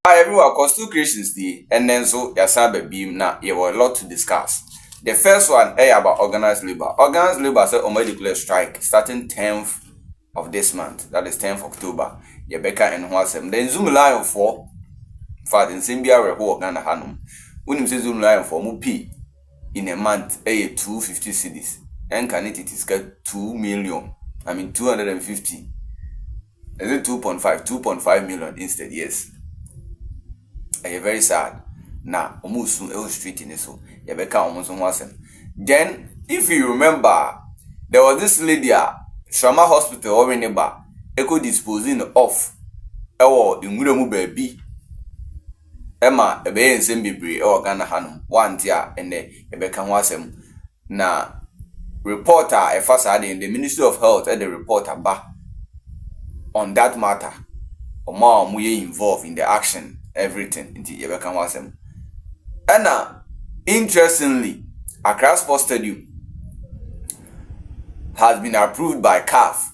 Hi everyone, Coastal Creations Day, and then so Yasabe Beam. Now, you have a lot to discuss. The first one is about organized labor. Organized labor said already declare strike starting 10th of this month. That is 10th October. Yebeka and Huasem. Then Zoomlion for in Simbia Reho Ghana Hanum. When you say Zoomlion for Mupi in a month, 250 cedis. And can it is get 2 million. I mean 250. Is it 2.5 million instead? Yes. Very sad. Now, almost street in so you become almost one. Then, if you remember, there was this lady at Shama Hospital or neighbor, echo disposing of in Widomu baby. Emma, a bay and Zimbabwe or Ghana Hanum, one tear, and then you become wasem. Now, reporter a facade in the Ministry of Health and the reporter back on that matter. Or more we involved in the action. Everything into Yebeka Wasem. And interestingly, Accra Sports Stadium has been approved by CAF,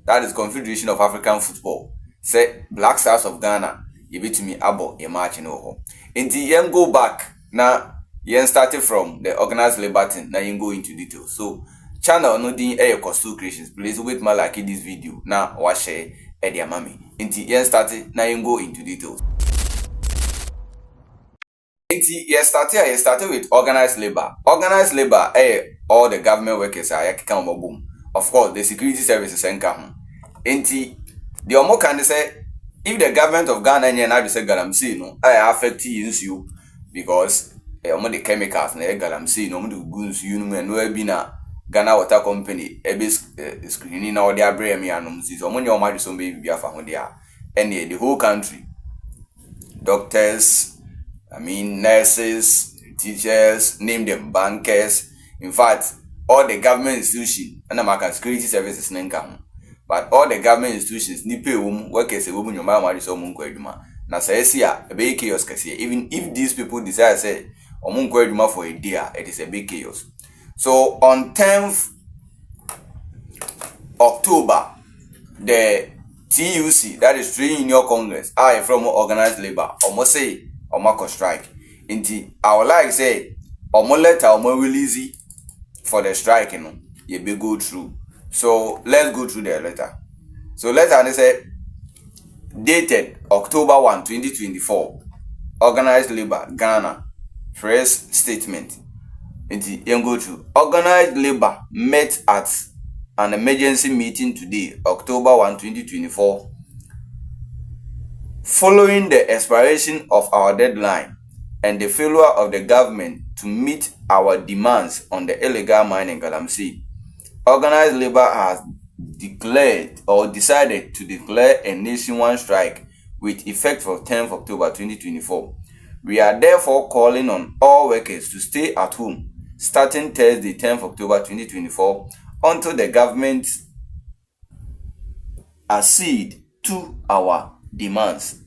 that is Confederation of African Football. Say Black Stars of Ghana, you beat me abo a match in Oho. Until you go back now, you started from the organized labor thing. Now you go into details. So channel no din air Coastal Creations. Please wait my like this video. Now watch share Eddie Mami. Until you started, now you go into details. You started with organized labor. Organized labor, all the government workers are boom. Of course, the security services and come. The Omo can say if the government of Ghana and now say galamsey no, I affect you because the chemicals na galamsey no the goods you know no be na Ghana Water Company screening all their brain me anom see so money o so be bia fa ho dia and the whole country doctors, I mean nurses, teachers, name them bankers, in fact all the government institutions and the security services nenka. But all the government institutions ni pay workers woman your man so mun kwaduma na say sia a big chaos kase. Even if these people decide say omun kwaduma for a day, it is a big chaos. So on 10th October, the TUC, that is Trade Union Congress, I from organized labor, almost say almost strike. Inti I would like say almost letter almost release for the strike, you know, you be go through. So let's go through the letter. So letter say dated October 1, 2024. Organized labor Ghana. First statement. You go through. Organized labor met at an emergency meeting today, October 1, 2024, following the expiration of our deadline and the failure of the government to meet our demands on the illegal mining galamsey. Organized labor has declared or decided to declare a nationwide strike with effect from 10th October 2024. We are therefore calling on all workers to stay at home starting Thursday 10th October 2024 until the government accede to our demands.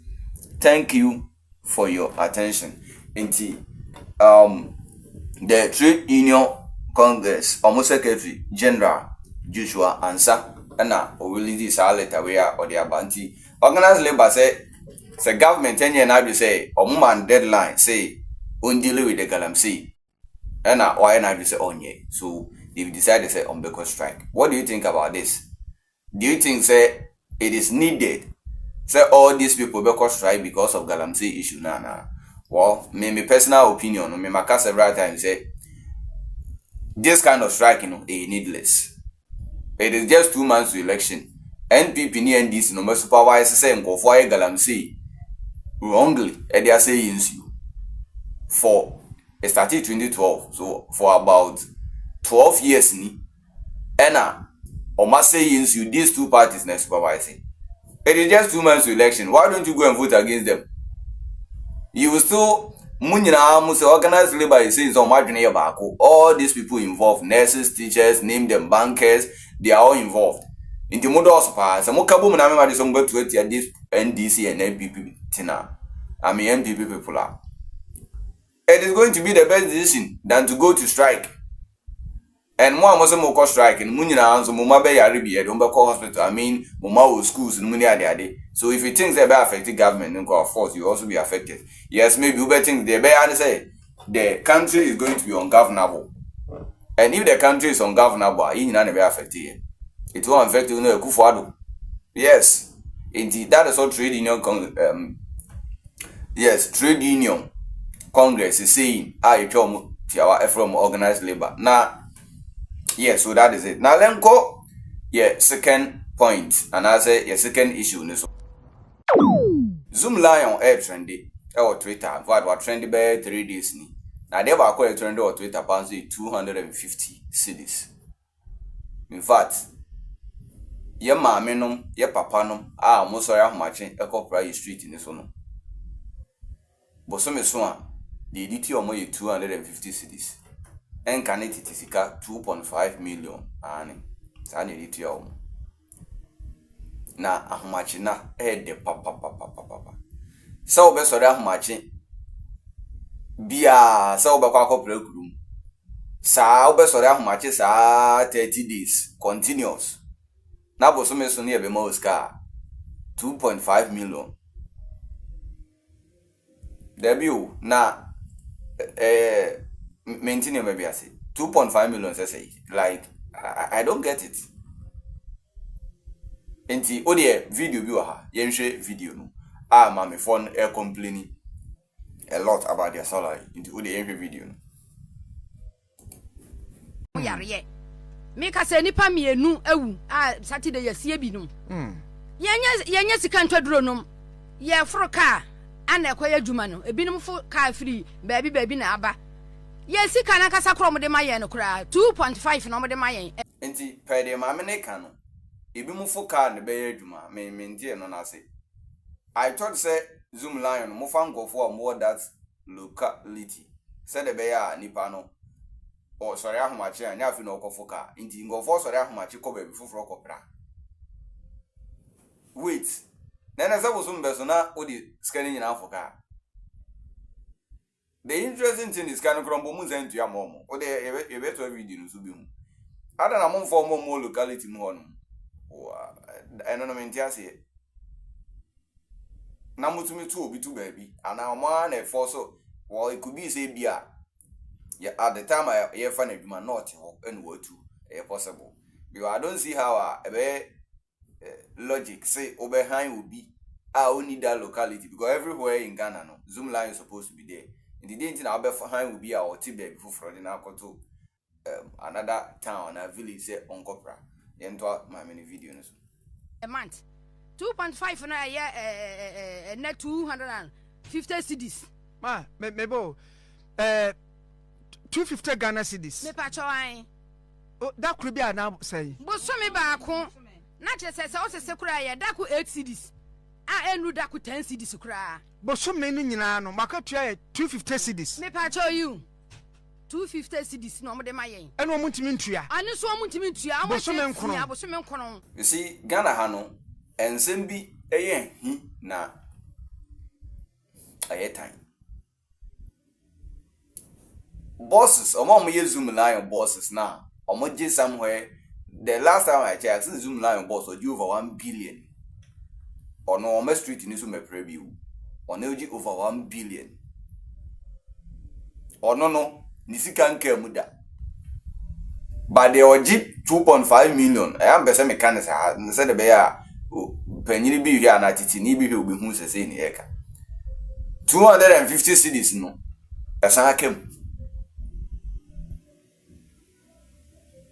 Thank you for your attention. The Trade Union Congress, almost Secretary General Joshua Ansa, and now really this letter where or the Abanti. Organized labor say government 10 years now say man deadline say on deal with the galamsey. And now why not say on ye? So they've decided to say on because strike. What do you think about this? Do you think say it is needed? Say all these people because strike because of galamsey issue nah. Well, my personal opinion, my several times say this kind of strike, is needless. It is just 2 months to election. NPP and NDC no supervise say go for galamsey wrongly. And they are saying you for it started 2012, so for about 12 years ni. And almost saying you these two parties na supervising. It is just 2 months to election. Why don't you go and vote against them? You will still organized labor is saying all these people involved, nurses, teachers, name them bankers, they are all involved. In the model of some to this NDC and NPP tina. I mean NPP people are. It is going to be the best decision than to go to strike. And more was more strike and Munina and Muma Bay Arabi, don't call hospital. I mean, Muma schools and Munia. So if you think they are affecting government and go force, you also be affected. Yes, maybe you better think they better say the country is going to be ungovernable. And if the country is ungovernable, you not be affected. It will affect you know Kufuado. Yes. Indeed, that is what trade union yes, trade union Congress is saying I come to our from organized labor. Now yes, so that is it. Now let me go. Yeah, second point, and I say your second issue. Zoomlion air trendy or Twitter. What trendy by 3 days ni. Now they were quite trendy or Twitter pounds 250 cedis. In fact, your mamma your papa num, most sorry matching a copyright street in this one. But some is one, the DT or more 250 cedis. And can it is 2.5 million and Sani DT. Na ahumachi na de papa. So be sorry ahumachi. Bia so be kwa kopre krum. Sa be sorry ahumachi sa 30 days continuous. Na bo so me so ne be mo ska 2.5 million. Debut na maintain maybe I say 2.5 million say like I don't get it. Enti ode video bi ha yenhwe video no my phone air complaining a lot about their salary. Enti ode yenhwe video no yare me ka se nipa mienu awu Saturday yasie bi no yenye sika ntwaduro no ye foro car ana ekoya adwuma no ebinim fo car free baabi na aba ye sika na kasa krom de mayen no kura 2.5 no mo de mayen enti per de ma me ne ka no ebi mu fo car ne be adwuma me ndie no na say I thought say Zoomlion mo fa ngofo more that locality said the be ya nipa no o sorry ahomachi anya afi no okofo car enti ngofo sorry ahomachi ko be fufuro kopra wait nene say bosum beso na odi scanning in Africa. The interesting thing is can crumble mun zentu ya momo o de e beto video no so bi mu ada na mo for mo locality mu hono eno no mentia se na mutumi tu obi tu baabi ana mo na for so well it could be say bia yeah at the time I find adwuma not ho and what too possible because I don't see how logic say behind will be only that locality because everywhere in Ghana no Zoomlion is supposed to be there. And the day now behind will be our Tibet before Friday now to another town a village say on Copra. Into my many videos. A month 2.5 na yeah net 250 cedis. Mebo 250 Ghana cedis. Me pa chawai. Oh, that could be now say. But so me ba ko na chese se o se kura ya da ku 8 cedis. Enu da ku 10 cedis kura. But so many nyina no makatua 250 cedis. Me pa chaw you 250 cedis no mo de mayen. Eno mo ntimi ntua. Ani so mo ntimi ntua. Bo so me nkono. You see Ghana ha no ensem bi eye hi na aye time. Bosses, omo ye Zoomlion bosses now. Omo je somewhere. The last time I checked, Zoomlion boss was over 1 billion. Or no, on my street in Zoom preview. On over 1 billion. Or no, Nisi can't care muda. But they were 2.5 million. I am best mechanics. I said the bear penny be here and at it ni be who be who's saying eka. 250 cedis no. As I came.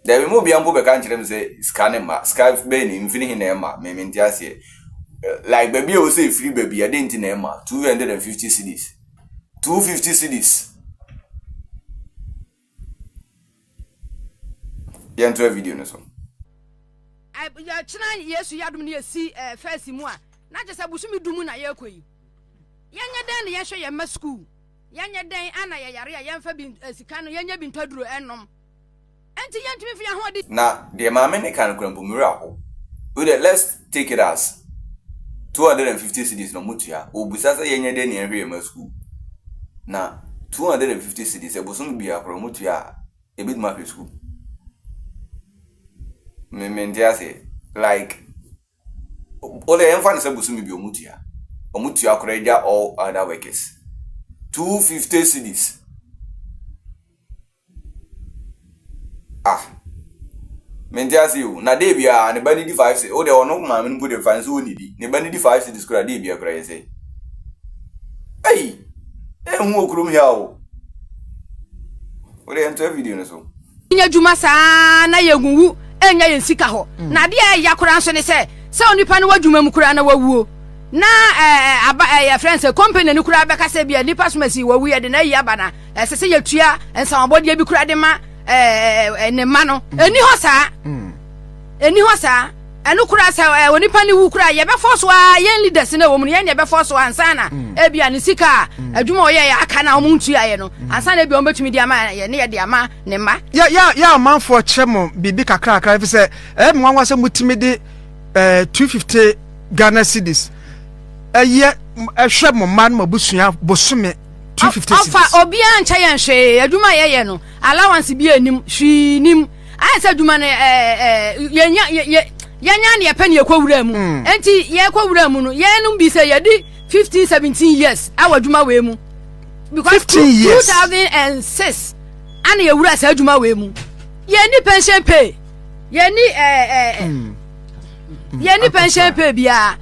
There will be ample can't say scanning ma scarf ben infinity nema me mentias here. Like baby will say free baby I didn't nema 250 cedis. 250 cedis. Yeah, to a video no so. I ya china yesu yadum ne si first mu a na je sabusumi dumu na yakoi. Yanya den ne yehwe ye ma school. Yanya den ana ye yare ya yemfa bi sika no yanya bi ntaduro enom. Enti yentumi fi ho de. Na the mama ne kan krampo miracle. Let's take it as 250 cedis no mutua. Obusa say yanya den ne yehwe ma school. Na 250 cedis ebusum bia kro mutua e bit ma school. me say like ole enfan say busumi bi omutua koreja all other workers 250 cedis. Mentia you na dey bia ne bani di 5 cedis o de ono ma me nbu de fan so onidi ne bani di 5 cedis kura dey bia kura say hu okrum hia o de ento video no so nya juma saa na yegunwu enya yensika ho na de ya kura nso ne se onipa no wadwuma mu kura na wawuo na ya friends company ni kura beka se bia nipa somasi wawu ye de na yi abana se yatua ensa obode bi kura de ma ne ma no eni ho saa enu kura sa onipa ni wu kura ye be force wa ye leaders na wo mu ye ne be force wa ansa na e bia ne sika adwuma o ye ya aka na omu ntua ye no ansa na bia o betumi di ama ye ne ye di ama ne ma ya manfo chemo bibi kakra fi se mwanwa se mutimi di 250 Ghana cedis ehwe mo man mabusua bosome 250 cedis ofa obi ancha ye nhwe adwuma ye no allowance bi anim hwi nim ansa adwuma ne yenya ne yepani ekwawura mu enti ye kwawura mu no ye no bi se ye di 15 17 years awadwuma we mu because 2006 ana ye wura sa adwuma we mu ye ni pension pay ye ni pension pay bia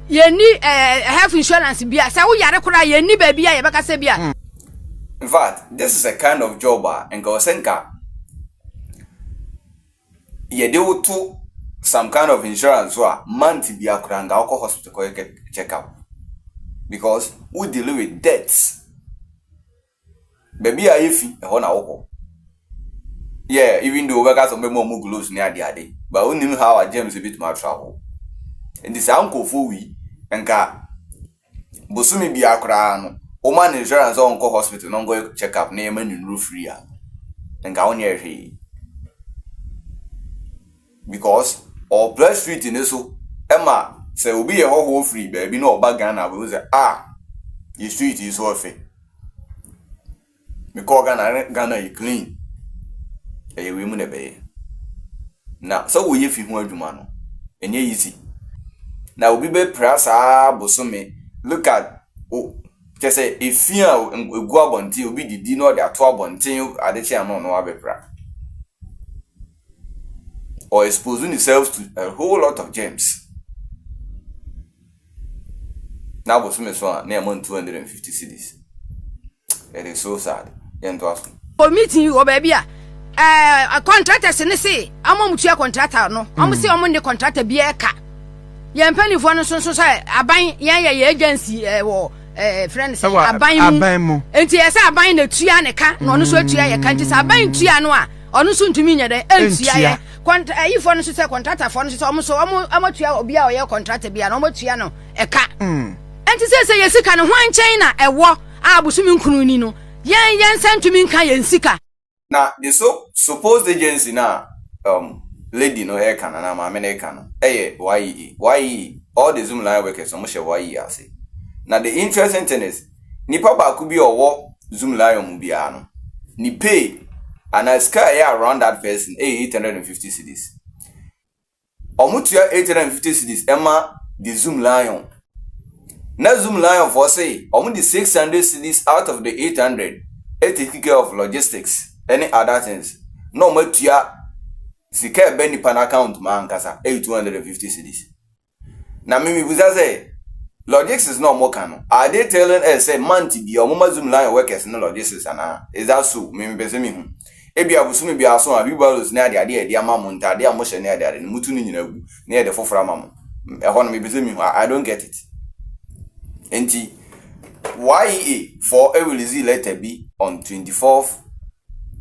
ye ni health insurance bia sa wo yare kura ye ni ba bia ye beka se bia. In fact, this is a kind of job and go senka ye de to some kind of insurance so month bia kura nga go hospital ko check up because we deal with debts. Baby ayefi e ho na wo. Yeah, even though we got some more gloves near the day, but we knew how our James a bit more travel. And this uncle for we and ka Busumi be a crown. Oman insurance on co hospital, non go check up name and roof free. And go on your he because or plus street in this Emma say will be a whole free baby no bagana will say the street is so fair. Because Ghana you clean. We mu be na so we yefi hu adwuma no enye easy na obi be prasa bosome look at just say efia egu abonti obi didi no de ato abonti adechi ano no abepra or exposing themselves to a whole lot of germs na bosome so na amount 250 cedis. It is so sad yento aso for meeting o baby contractors ne say amomutua contractor no amo say omo ne contractor bi eka ye mpani fo no so say aban ye agency wo friends aban mu enti ye say aban na tua ne ka no no so tua ye ka nti say aban tua no a ono so ntumi nye de entua ye contract fo no so say contractor fo no so omo tua obi a ye contractor bi a no omo tua no eka enti say ye sika no hwan chen na ewo abusumi nkunu ni no yen santumi nka ye sika. Now, the supposed agency now, lady no hair can and I'm American. Why all the Zoomlion workers so much why I say. Now the interesting thing is, Nipa could be or walk Zoomlion mubiano. Ni pay and I sky around that person 850 cedis. Omutia 850 cedis, Emma the Zoomlion. Now Zoomlion for say, the 600 cedis out of the 800, take care of logistics. Any other things no matua sika beni pan account man kasa 250 cedis na mimi buza say logistics is no more can are they telling us say man ti bi o Zoomlion workers no logistics ana is that so mimi bese mi hu e bia busumi bia so abi balos na ade amamonta ade amoshe na ade mutu ni nyina gu na ade fofora mamo e ho no mi bese mi hu I don't get it enti YEA for a release letter B on 24th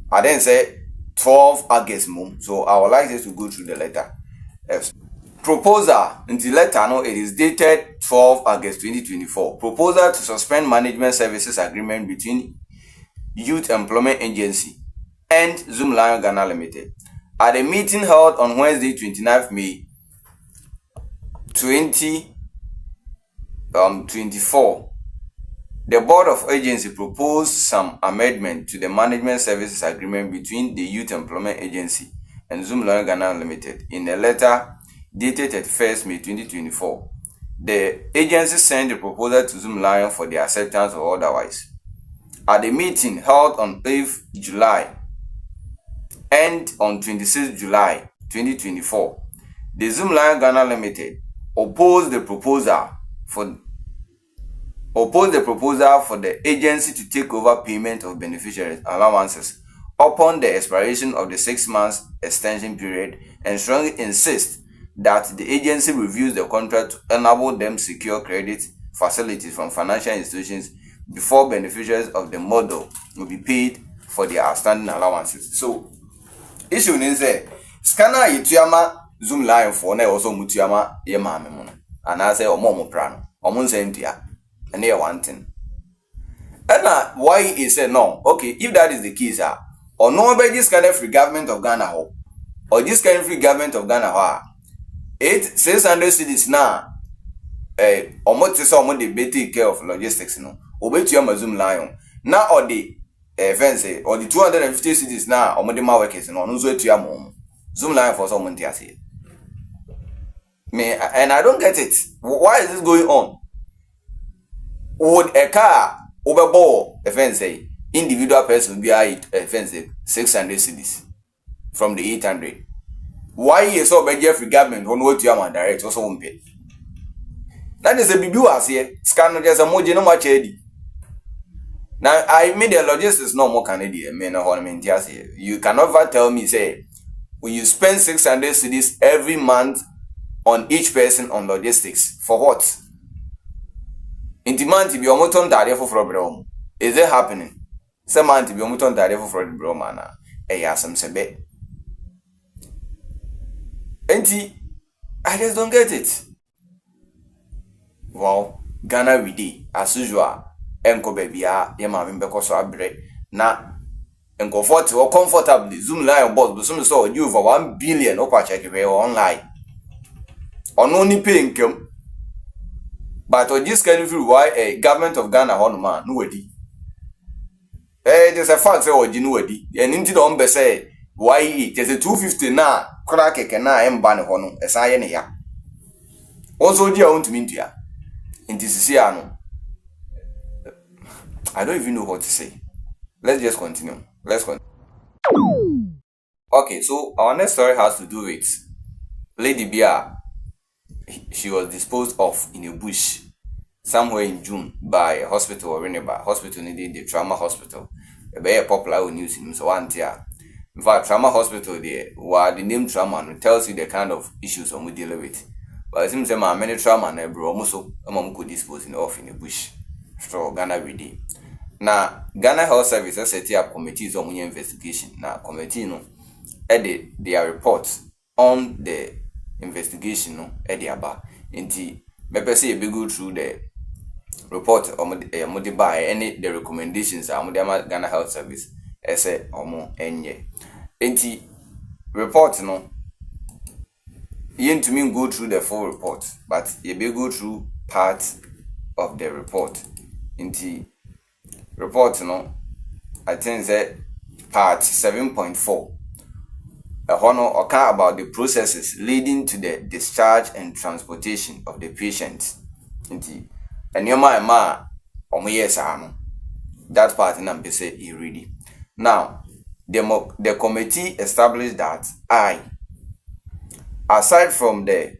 I then say 12 August mom. So I would like us to go through the letter. Yes. Proposal in the letter no, it is dated 12 August 2024. Proposal to suspend management services agreement between Youth Employment Agency and Zoomlion Ghana Limited. At a meeting held on Wednesday 29th May 2024, the Board of Agency proposed some amendment to the Management Services Agreement between the Youth Employment Agency and Zoomlion Ghana Limited. In a letter dated 31st May 2024, the agency sent the proposal to Zoomlion for the acceptance or otherwise. At the meeting held on 8th July and on 26th July 2024, the Zoomlion Ghana Limited opposed the proposal for the agency to take over payment of beneficiaries' allowances upon the expiration of the 6 months extension period, and strongly insist that the agency reviews the contract to enable them secure credit facilities from financial institutions before beneficiaries of the model will be paid for their outstanding allowances. So, issue is say, scanner yituyama Zoomlion for na also mutuyama ye maame mo, and I say omo prano, omo nsentia, and here one thing. And why he said no? Okay, if that is the case, or no by this kind of free government of Ghana or this kind of free government of Ghana 600 cedis now, almost some they take care of logistics, no. Obey to your Zoomlion now, or the fence or the 250 cedis now, or more workers, and on to your mom. Zoomlion for someone to say. And I don't get it. Why is this going on? Would a car overbore a fence individual person be a fence 600 cedis from the 800? Why is so by Jeffrey government on what you are direct also won't pay? That is a BBS here. Scan just a more general chedi. Now I made the logistics no more Canadian men or here. You cannot tell me say when you spend 600 cedis every month on each person on logistics for what? In demand to be almost on for problem. Is it happening? Some man to be almost on for problem, man. Some sebe. I just don't get it. Well, Ghana we dey as usual. Enko baby ye ma me because abre na enko comfortably Zoomlion boss but some so you over 1 billion up check online. On only paying income. But on this kind of why a government of Ghana on man no wedi. There's a fact say oji no wedi. And into don be say why there's a 250 na kra keke na emba ne ho no esaye ne ya. Also dia won to me ntua. Inti sisi ano. I don't even know what to say. Let's just continue. Let's continue. Okay, so our next story has to do with Lady Bia. She was disposed of in a bush somewhere in June by a hospital or Reneba hospital needed the trauma hospital. A very popular news in so one tier. In fact, trauma hospital there, where the name trauma tells you the kind of issues we deal with. But it seems there are many trauma and bro almost could dispose of in a bush. So Ghana ready. Now Ghana Health Service has set up committees on investigation. Now committee no edit their reports on the investigation no aba nti me say e be go through the report or by any the recommendations Ghana Health Service say omo enye nti report no yen to me go through the full report but e be go through part of the report nti report no I think that part 7.4 a honor or care about the processes leading to the discharge and transportation of the patient. And your ma that part in be say ready. Now the committee established that aside from the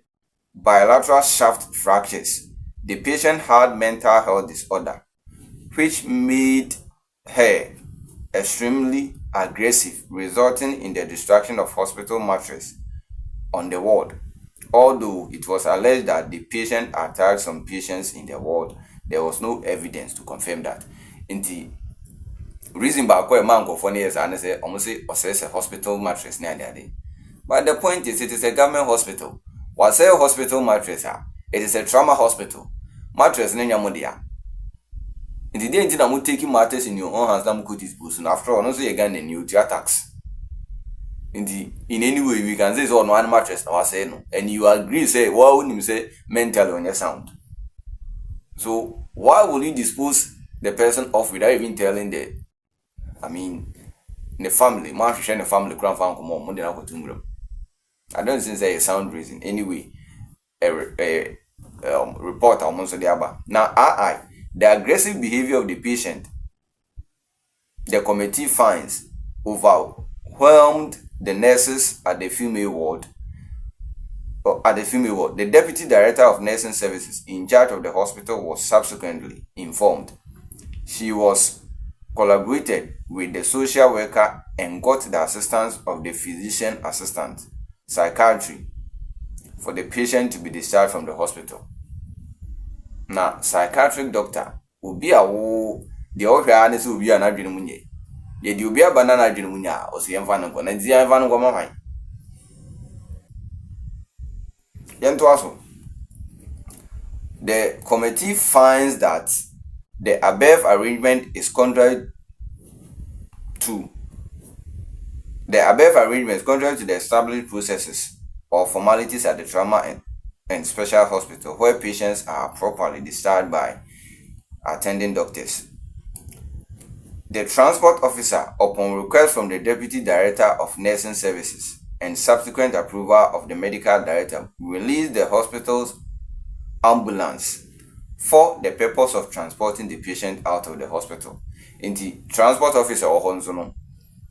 bilateral shaft fractures, the patient had mental health disorder, which made her extremely aggressive, resulting in the destruction of hospital mattress on the ward. Although it was alleged that the patient attacked some patients in the ward, there was no evidence to confirm that. In the reason back where man go funny is and say almost say a hospital mattress near there. But the point is, it is a government hospital. What's a hospital mattress? It is a trauma hospital. Mattress nenya modia. In the day that I'm taking matters in your own hands, that could dispose. After all, also again the new attacks. In any way we can say it's on one mattress. I say no, and you agree. Say why wouldn't you say mentally on your sound? So why would you dispose the person off without even telling the family, man, share the family, grand fan come on, Monday na kotungram. I don't think say a sound reason. Anyway, a report almost the aba. Now, the aggressive behavior of the patient, the committee finds overwhelmed the nurses at the female ward. The deputy director of nursing services in charge of the hospital was subsequently informed. She was collaborated with the social worker and got the assistance of the physician assistant, psychiatry, for the patient to be discharged from the hospital. Now, psychiatric doctor will be a the old harness will be an adrenaline. Yet you be a banana adrenaline or see Vanco and the Vanco Mamma. The committee finds that the above arrangement is contrary to the established processes or formalities at the trauma and special hospital where patients are properly discharged by attending doctors. The transport officer, upon request from the deputy director of nursing services and subsequent approval of the medical director, released the hospital's ambulance for the purpose of transporting the patient out of the hospital. In the transport officer or Honsono,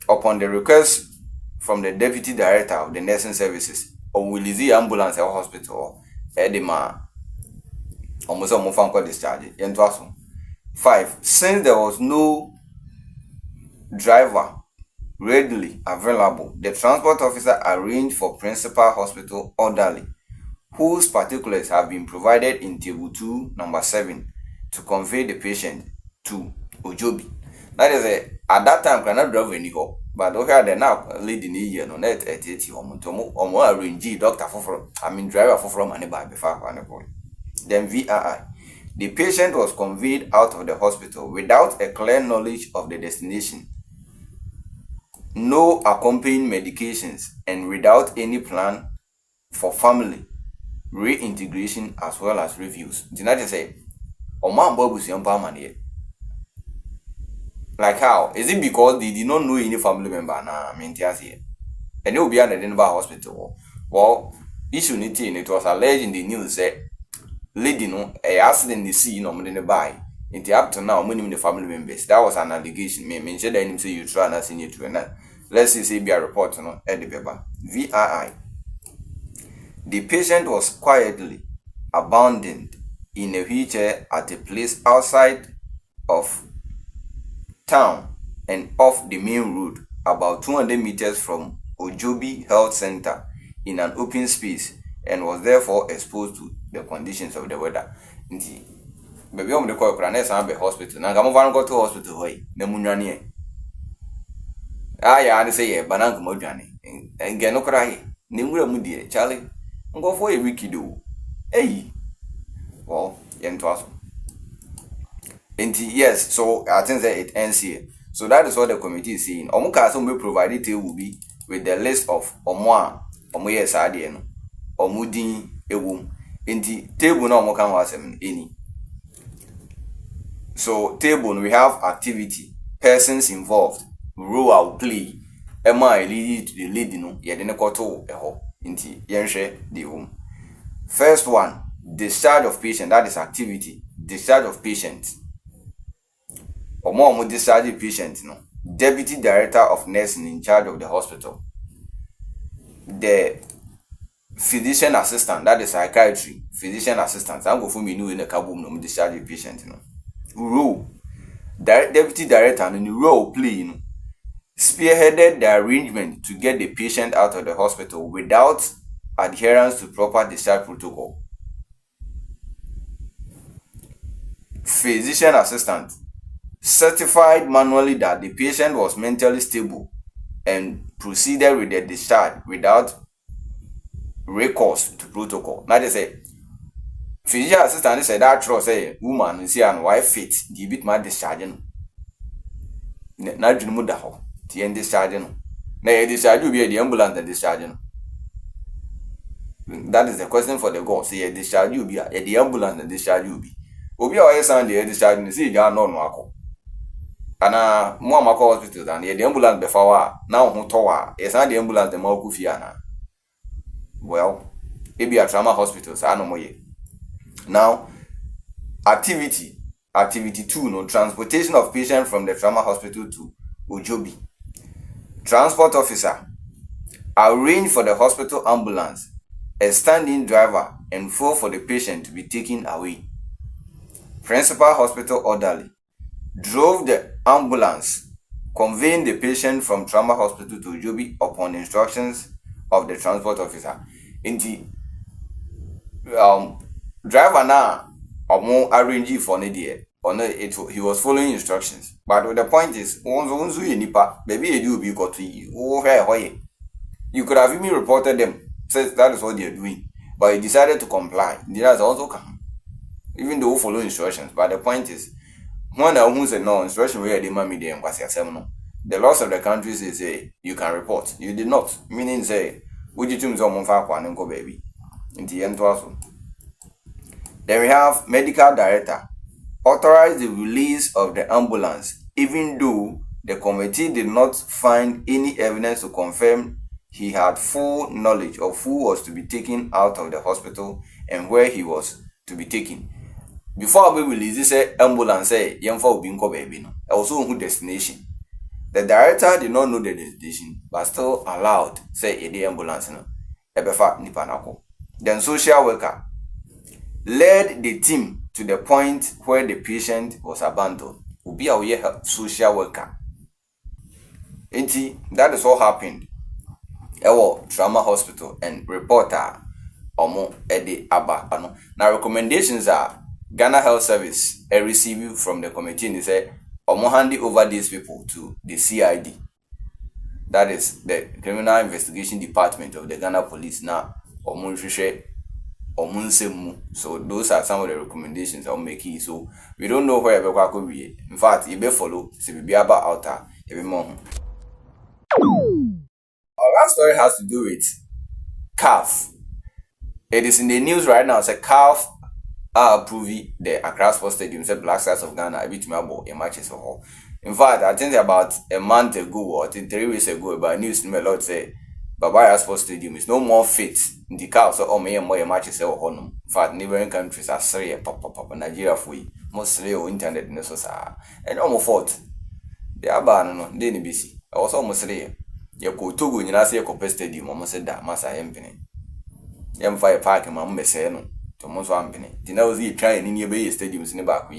upon the request from the deputy director of the nursing services, or will the ambulance or hospital, Edema, almost a more discharge. 5. Since there was no driver readily available, the transport officer arranged for principal hospital orderly, whose particulars have been provided in table 2, number 7, to convey the patient to Ojobi. That is at that time cannot drive any hope, but okay, they now leading the year no net at 80 or more arrange doctor for driver for money by before. Then VRI. The patient was conveyed out of the hospital without a clear knowledge of the destination, no accompanying medications, and without any plan for family reintegration as well as reviews. Did not say, "Oh man, Bobus young money." Like how? Is it because they did not know any family member? Nah, I mean, here, and they will be at the Denver hospital. Well, issue it was alleged in the news that lady no a accident the sea no money buy. Into up to now, many the family members. That was an allegation. Me mention that him say you try and send it to another. Let's say be a report no at the paper. VRI. The patient was quietly abandoned in a wheelchair at a place outside of town and off the main road, about 200 meters from Ojobi Health Center, in an open space, and was therefore exposed to the conditions of the weather. Baby, I'm the call Pranes and the hospital. Now, come over and go to hospital. Way, the Munani. I say, Bananka Mojani, and get no cry. Nimura Mudi, Charlie. Go for a wiki do. Hey, well, Yentuaso. Yes, so I think that it ends here. So that is what the committee is saying. Omuka will provided to will be with the list of Omoa, Omoye Sadian, Omudi, Ewum. In the table, no more can was any. So, table, we have activity, persons involved, role play, Emma lead to the leading, Yadinakoto, eho. Inti yenshe the room. First one, discharge of patient. That is activity. Discharge of patient. Or more discharge patient. No. Deputy director of nursing in charge of the hospital. The physician assistant. That is psychiatry. Physician assistant. I'm going for me new in the kaboom no discharge patient. No. Role. Deputy director and the role play. No. Spearheaded the arrangement to get the patient out of the hospital without adherence to proper discharge protocol. Physician assistant certified manually that the patient was mentally stable and proceeded with the discharge without recourse to protocol. Now they say, physician assistant said that trust say woman is here and wife fit give it my discharging. Now you know that. The discharging. Now, discharge will be the ambulance and discharging. That is the question for the God. Say, discharge will be the ambulance and discharge will be. Obi a sound the discharging. See, you are not no. ana mo amako hospital dan the ambulance be fawa na ho towa yes na the ambulance the ma ku fi ana well maybe a trauma hospital sa no moye now activity 2 no transportation of patient from the trauma hospital to Ojobi. Transport officer arrange for the hospital ambulance, a standing driver, and fuel for the patient to be taken away. Principal hospital orderly drove the ambulance, conveying the patient from trauma hospital to Ojobi upon instructions of the transport officer. Driver now arrange for he was following instructions. But the point is, baby you could have even reported them, says that is what they are doing. But he decided to comply. The others also come. Even though follow instructions. But the point is, when who said no instruction where they made them was the laws of the country say you can report. You did not. Meaning say, would you choose someone and go baby? In the end also. Then we have medical director authorized the release of the ambulance, even though the committee did not find any evidence to confirm he had full knowledge of who was to be taken out of the hospital and where he was to be taken. Before we release this ambulance, also who destination. The director did not know the destination, but still allowed the ambulance. Then social worker led the team to the point where the patient was abandoned. Ubi a social worker. That is what happened. Trauma hospital and reporter omo ede aba. Now recommendations are Ghana Health Service receive from the committee and say omo hand over these people to the CID. That is the Criminal Investigation Department of the Ghana Police. Now so those are some of the recommendations I'm making. So we don't know where we could be. In fact, you be follow so we be about outer every month. Our last story has to do with CAF. It is in the news right now. Say CAF are approving the Accra Sports Stadium. Say Black Stars of Ghana a bit more a matches for all. In fact, I think about a month ago or 3 weeks ago, about news to me a lot say Babaya Sports Stadium is no more fit. In the car, so more matches or honor. In fact, neighboring countries are sorry, pop, Nigeria for you. Mostly on internet in the society. And almost fault. They are banned, they busy. I was almost there. You go to go in a Copper Stadium, almost said that, Massa Empany. Yam Fire Park and Mamma Seno, to most Ampany. Dinner was trying in your bay stadiums in the back.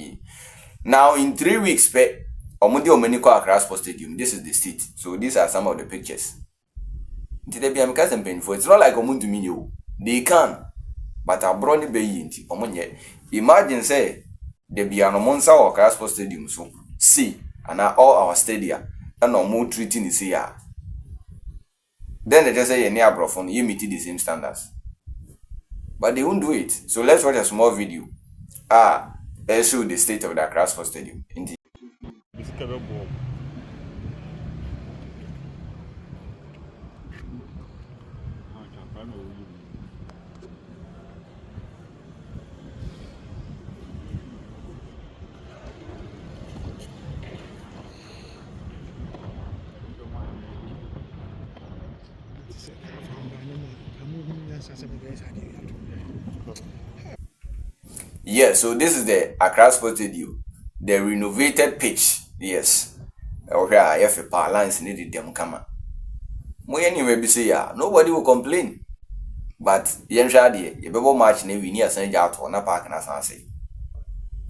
Now, in 3 weeks, Omodio Menico Accra Sports Stadium, this is the seat. So these are some of the pictures. It's not like Omundu. They can, but a brony bay imagine say there be an Monza or Casper Stadium. So see, and all our stadia and no more treating is here. Then they just say a near profone, you meet the same standards. But they won't do it. So let's watch a small video. They show the state of the Casper Stadium. Indeed. Yeah, so this is the Accra Sports Stadium, the renovated pitch. Yes, okay, I have a power lines needed them come. Nobody will complain. But you match we near St. Jato na park na sanse.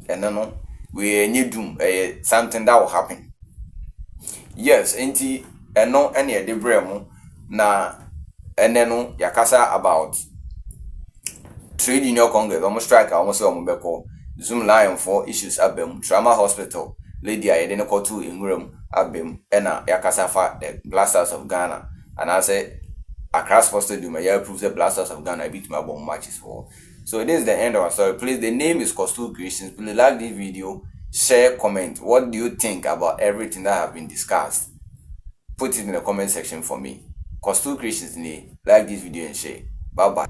And no, we need doom something that will happen. Yes, ain't no any de bremo na and then yakasa about trade union congress almost strike almost Zoomlion for issues abem trauma hospital lady I didn't call to in room abem ena yakasa fa the Black Stars of Ghana and I say Accra Sports Stadium I approve the Black Stars of Ghana beat my bomb matches for. So this is the end of our story. Please, the name is Coastal Creations. Please like this video, share, comment. What do you think about everything that have been discussed? Put it in the comment section for me. Coastal Creations, like this video and share. Bye bye.